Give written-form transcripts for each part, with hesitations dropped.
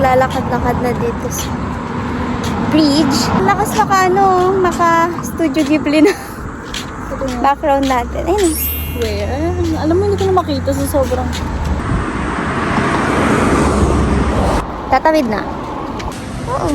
naglalakad-lakad na dito sa bridge. Lakas maka Studio Ghibli na background natin. Ayun. Where? Alam mo, hindi ko na makita sa sobrang... Tatawid na. Oo.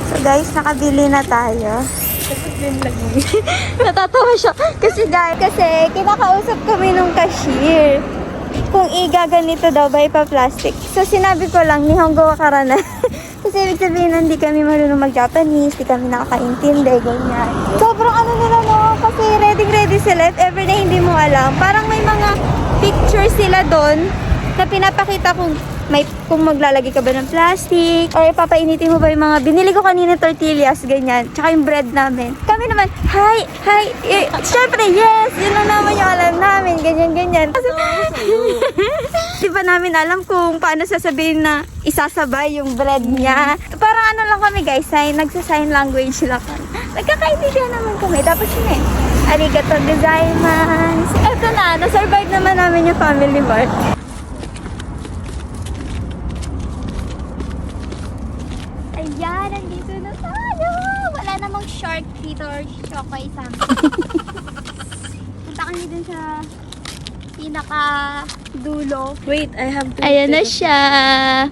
So guys, nakabili na tayo. Natatawa siya. Kasi kinakausap kami nung cashier. Kung igaganito daw ba ipa-plastic. So sinabi ko lang, Nihongo wa karana. Kasi ibig sabihin, hindi kami marunong mag-Japanese, hindi kami nakakaintindi, ganyan. Sobrang ano nila no, kasi ready sila if ever na hindi mo alam. Parang may mga pictures sila doon na pinapakita kung maglalagay ka ba ng plastic or papainitin mo ba yung mga binili ko kanina tortillas, ganyan. Tsaka yung bread namin. Kami naman, hi, syempre, yes, yun lang naman yung alam namin, ganyan. Kasi, di ba namin alam kung paano sasabihin na isasabay yung bread niya. Parang ano lang kami guys, nagsa-sign language lang kami. Nagkakaintindihan naman kami. Tapos yun arigato gozaimasu. Eto na, na-survive naman namin yung Family Mart. Ayan, nandito na tayo. Wala namang shark dito or shokoy sa amin. Punta kami dun sa pinaka dulo. Wait, I have to... Ayan na siya.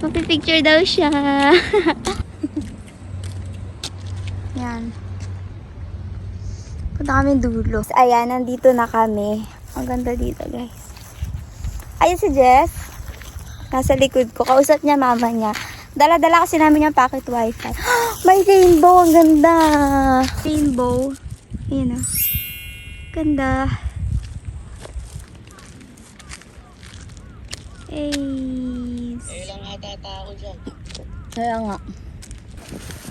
Magpipicture daw siya. Yan. Punta kami dulo. Ayan, nandito na kami. Ang ganda dito, guys. Ayun si Jess. Nasa likod ko. Kausap niya mama niya. Dala-dala kasi namin yung pocket wifi. May rainbow. Ang ganda. Rainbow. Ayan o. Ganda. Ace. Ilang hatata ako dyan. Kaya nga.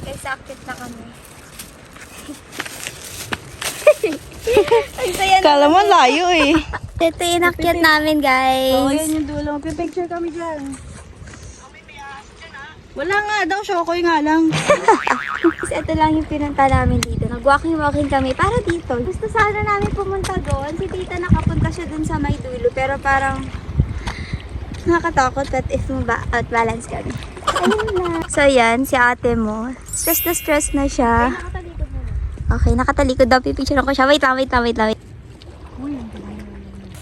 Guys, active na kami. Ang saya na. Kala mo layo eh. Ito yung inakyat namin, guys. Oo, yan yung dulo. Magpipicture kami dyan. Wala nga daw, shokoy nga lang. Kasi ito lang yung pinunta namin dito. Nag-walking kami para dito. Gusto sana namin pumunta doon. Si tita nakapunta siya doon sa may dulo. Pero parang nakakatakot at if mo ba out-balance kami. Ayun na. So yan, si ate mo. Stress na siya. Okay, nakatalikod daw. Pipicture ko siya. Wait lang.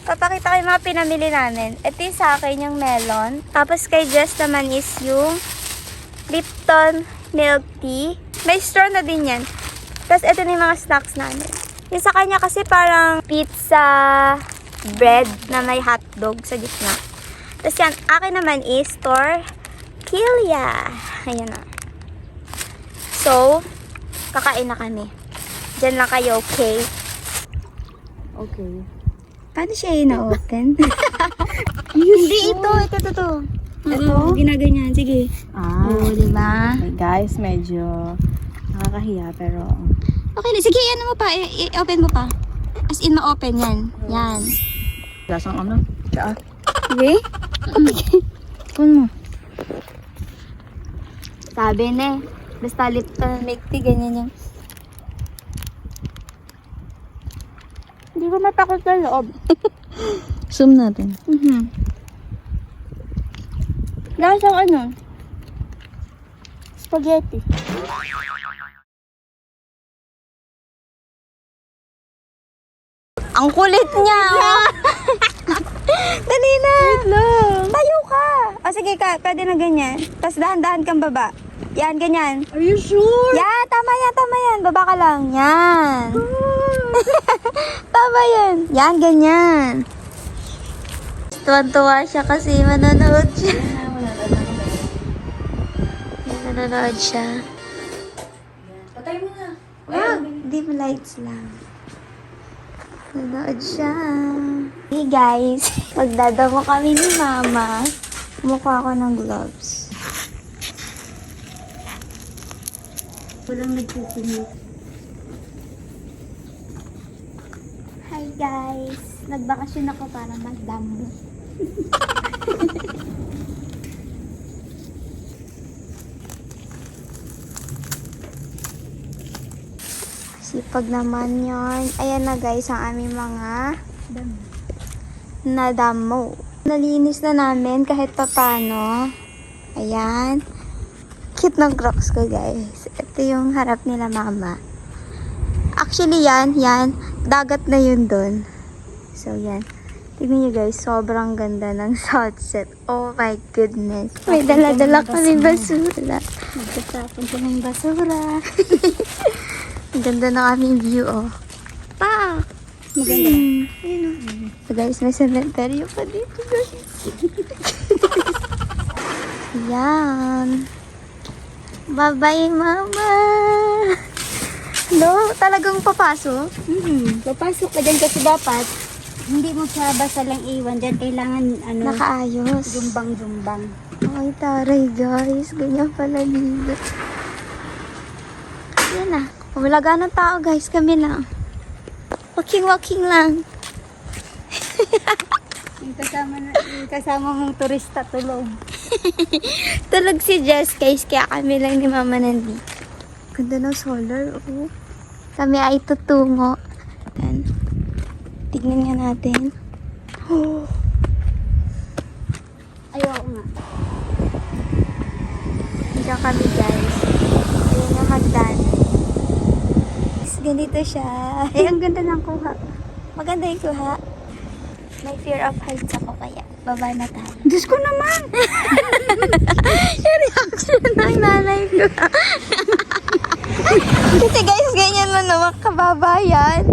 Papakita ko yung mga pinamili namin. Ito yung sa akin, yung melon. Tapos kay Jess naman is yung Lipton milk tea. May straw na din yan. Tapos ito na yung mga snacks namin. Yung sa kanya kasi parang pizza bread na may hotdog sa gitna. Tapos yan, akin naman is tortilla. Ayan na. So, kakain na kami. Diyan lang kayo, okay? Okay. Paano siya ina-open? Hindi, ito. Ito, ginaganyan. Sige. Oo, diba? Okay, guys, medyo nakakahiya pero... Okay, sige, ano mo pa? I-open mo pa. As in, ma-open yan. Yan. Lasang ano? Tsaa. Okay? Kung mo? Sabi na eh. Basta Lipton milk tea, ganyan yung... Hindi ko matakot sa loob. Zoom natin. Lasang ano? Spaghetti. Ang kulit niya, oh. Dali na. Tayo ka. O sige, pwede na ganyan. Tapos dahan-dahan kang baba. Yan, ganyan. Are you sure? Yan, tama yan. Baba ka lang. Yan. Tama yan. Yan, ganyan. Tuwan-tuwa siya kasi manonood siya. Manonood siya. Patay mo na. Wow, dim lights lang. Manonood siya. Hey guys, magdadamo kami ni Mama. Mukha ko ng gloves. Walang nagtitinip. Hi guys, nagbakasyon ako para magdamo. Sipag naman yan. Ayan na guys, ang aming mga nadamo. Nalinis na namin kahit papano. Ayan. Cute ng Crocs ko guys. Ito yung harap nila mama. Actually yan. Dagat na yun dun. So yan. Tignan nyo guys, sobrang ganda ng sunset. Oh my goodness. May dala-dala kami basura. Magtatapon ko ng basura. Ang ganda ng aming view, oh. Pa! Maganda. Ayun, oh. So guys, may cemetery pa dito, guys. Yan. Bye-bye, mama! No, talagang papasok? Papasok ka dyan kasi dapat hindi mo siya basta lang iwan dyan. Kailangan Nakaayos. jumbang-jumbang. Ay, taray, guys. Ganyan pala dito. Yan na. Wala ganang tao, guys. Kami lang. Walking lang. Yung kasama mong turista tulog. Tulog si Jess, guys. Kaya kami lang ni mama nandito. Ganda ng solar, oh. Kami ay tutungo. Yan. Tignan nga natin. Oh. Ayoko nga. Diyan kami, guys. Ayan yung hagdan. Ganito siya. Ay, ang ganda ng kuha. Maganda yung kuha. May fear of heights ako kaya. Baba na tayo. Diyos ko naman! Yung reaction ng nanay ko. Kasi guys, ganyan lang naman kababa yan.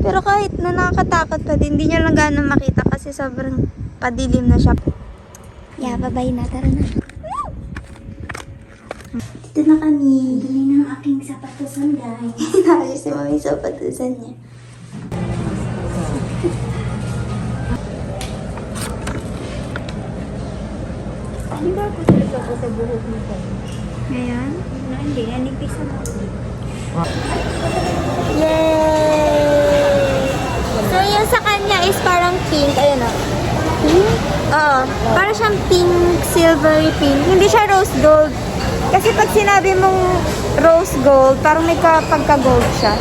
Pero kahit na nakakatakot pa din, hindi nyo lang gano'ng makita kasi sobrang padilim na siya. Yeah, babay na. Tara na. Dito na kami. Dali ng aking sapatusan, guys. Nakayos si mami sa patusan niya. Hindi ba ako talaga ako sa buhok mo ko? Ngayon? Hindi, nanipis na ako. Yay! So, yung sa kanya is parang pink. Ayun o. Pink? Oo. Parang siyang pink, silvery pink. Hindi siya rose gold. Kasi pag sinabi mong rose gold, parang may pagka-gold siya.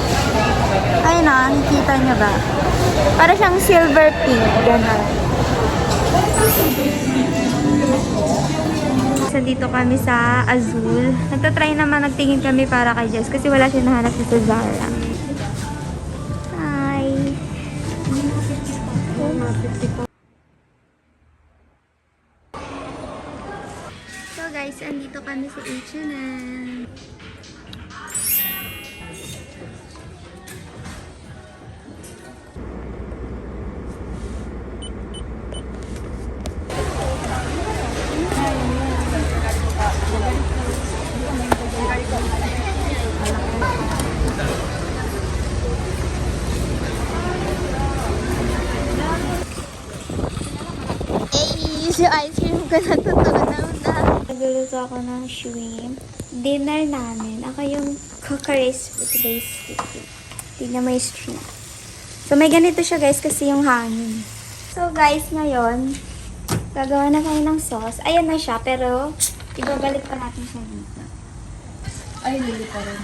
Ayun na, nakikita niyo ba? Parang siyang silver pink. Ganon. So, dito kami sa Azul. Nagtatry naman, nagtingin kami para kay Jess kasi wala siya nahanap sa Zara. Hi! So guys, andito kami sa H&M. Si ice cream ko natutunaw na. Nagluluto ako ng shrimp. Dinner namin. Ako yung cookeries for today's video. Tignan mo yung shrimp. So, may ganito siya guys kasi yung hangin. So, guys, ngayon, gagawa na tayo ng sauce. Ayan na siya, pero ibabalik pa natin siya dito. Ay, lili pa rin.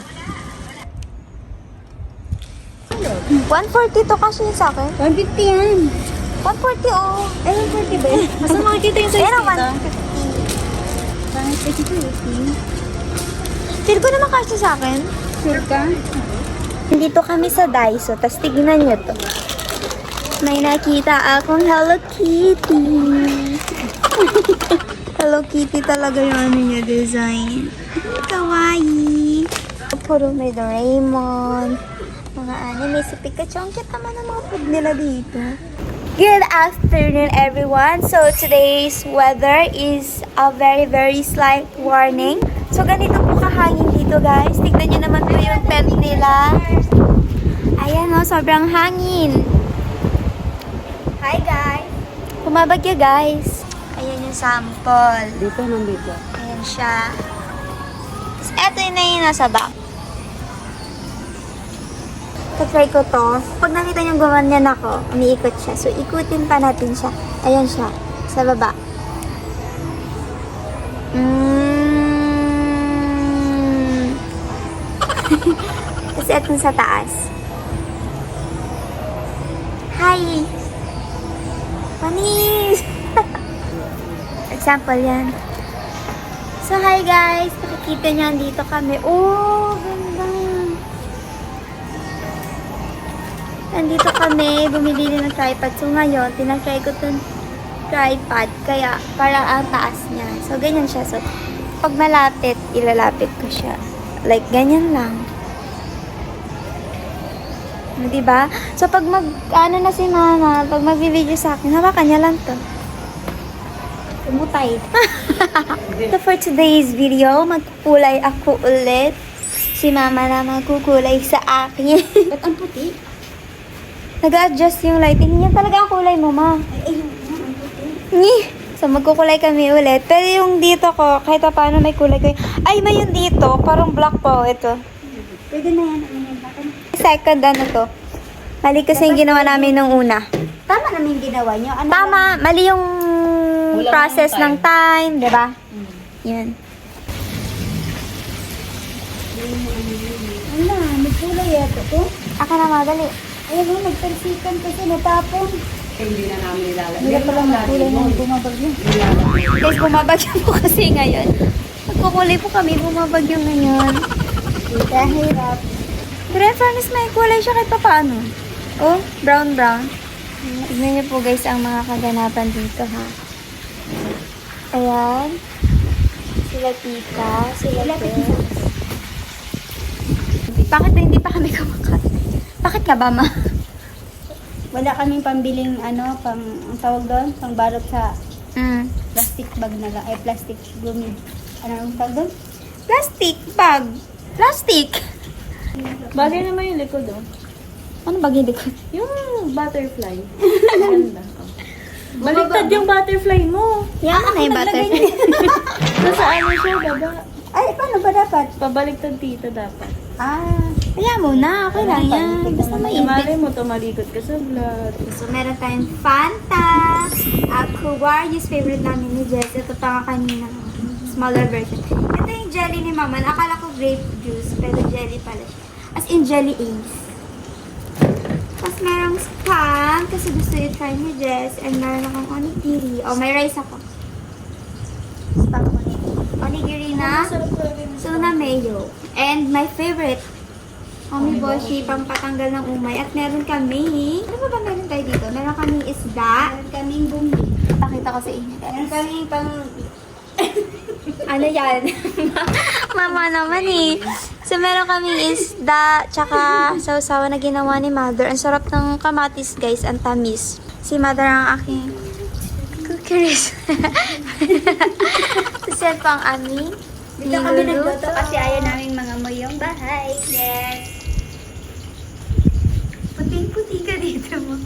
140 to kasi yun sa akin. 150 yan. 140 oh. Eh, 140 ba? Basta makikita yung size Ayan dito. ang 150. Pangit kasi ito, 18. Feel ko naman kasi sa akin. Sure ka? Dito kami sa Daiso, tas tignan nyo to. May nakita akong Hello Kitty. Hello Kitty talaga yung ano niya design. Kawaii. Puro may Doraemon. Mga anime. Si Pikachu. Ang cute naman ang mga food nila dito. Good afternoon everyone. So today's weather is a very slight warning. So ganito po kahangin dito guys. Tignan nyo naman po yung tent nila. Ayan o, sobrang hangin. Hi guys. Kumabagyo guys. Ayan yung sample. Dito, nandito. Ayan siya. Ito na yung nasa back. Try ko to. Pag nakita nyo gumanyan ako, umiikot siya. So, ikutin pa natin siya. Ayan siya. Sa baba. Tapos etong sa taas. Hi! Panis! Example yan. So, hi guys! Nakikita niyo, dito kami. Oh, ganda! Nandito kami, bumili ng tripod. So, ngayon, tinatry ko itong tripod. Kaya, parang ang taas niya. So, ganyan siya. So, pag malapit, ilalapit ko siya. Like, ganyan lang. Diba? So, pag ano na si mama, pag mag-video sa akin, hawakan niya lang to. Umutay. So, for today's video, magkukulay ako ulit. Si mama na magkukulay sa akin. Ba't ang puti? Nag-adjust yung lighting niya. Talaga ang kulay mo, ma. Ay, ang puti. Ni. So, magkukulay kami ulit. Pero yung dito ko, kahit pa paano may kulay ko. Ay, may yung dito. Parang black po. Ito. Pwede na yan. Ano yan? Bakit? Second, ano to? Mali kasi yung ginawa namin nung una. Tama namin ginawa nyo. Ano Tama. Mali yung process ng time. Diba? Yun. Ano? Nagkulay yato to. Ako na madali. Ayun o, nagpersikan kasi natapon. Hindi na namin nilalagay. Hindi pala nagkulay ng bumabagyo. Guys, bumabagyo po kasi ngayon. Magkukulay po kami. Bumabagyo ngayon. Kahirap. Pero in fairness, may kulay siya kahit pa paano. Oh, brown. Tignan niyo po guys ang mga kaganapan dito ha. Ayan. Sila tita, sila tita. Bakit na hindi pa kami kumakat? Bakit ka ba, ma? Wala kaming pambiling ano, ang tawag doon, pang balot sa plastic bag na lang, ay plastic gumi. Ano ang tawag doon? Plastic bag. Plastic. Bagay naman yung likod, oh. Ano bag hindi ko? Yung butterfly. Ganda. Oh. Baliktad yung butterfly mo. Yan na yung butterfly. Nasa ano siya, baba. Ay, paano ba dapat? Pabaliktad tita dapat. Kaya muna, okay lang yan. Basta Mali mainit. mo, tumalikot ka sa vlog. So, meron tayong Fanta, Aquarius, favorite namin ni Jess. Ito pa nga kanina, smaller version. Ito yung jelly ni Mama. Akala ko grape juice, pero jelly pala siya. As in, jelly Ace. Tapos merong spam, kasi gusto i-try ni Jess. And meron akong onigiri. Oh, may rice ako. Spam onigiri na tuna mayo. And my favorite, Omiboshi, pampatanggal ng umay. At meron kami, ano ba meron tayo dito? Meron kami isda. Meron kaming bumbi. Pakita ko sa inyo. Meron kaming pang... Ano yan? Mama naman eh. So, meron kaming isda, tsaka sausawa na ginawa ni Mother. Ang sarap ng kamatis, guys. Ang tamis. Si Mother ang aking cookeries. Kasi pang aming Dito kami nagluto kasi ayaw namin mga moy yung bahay. Yes. Puting-puti ka dito mo.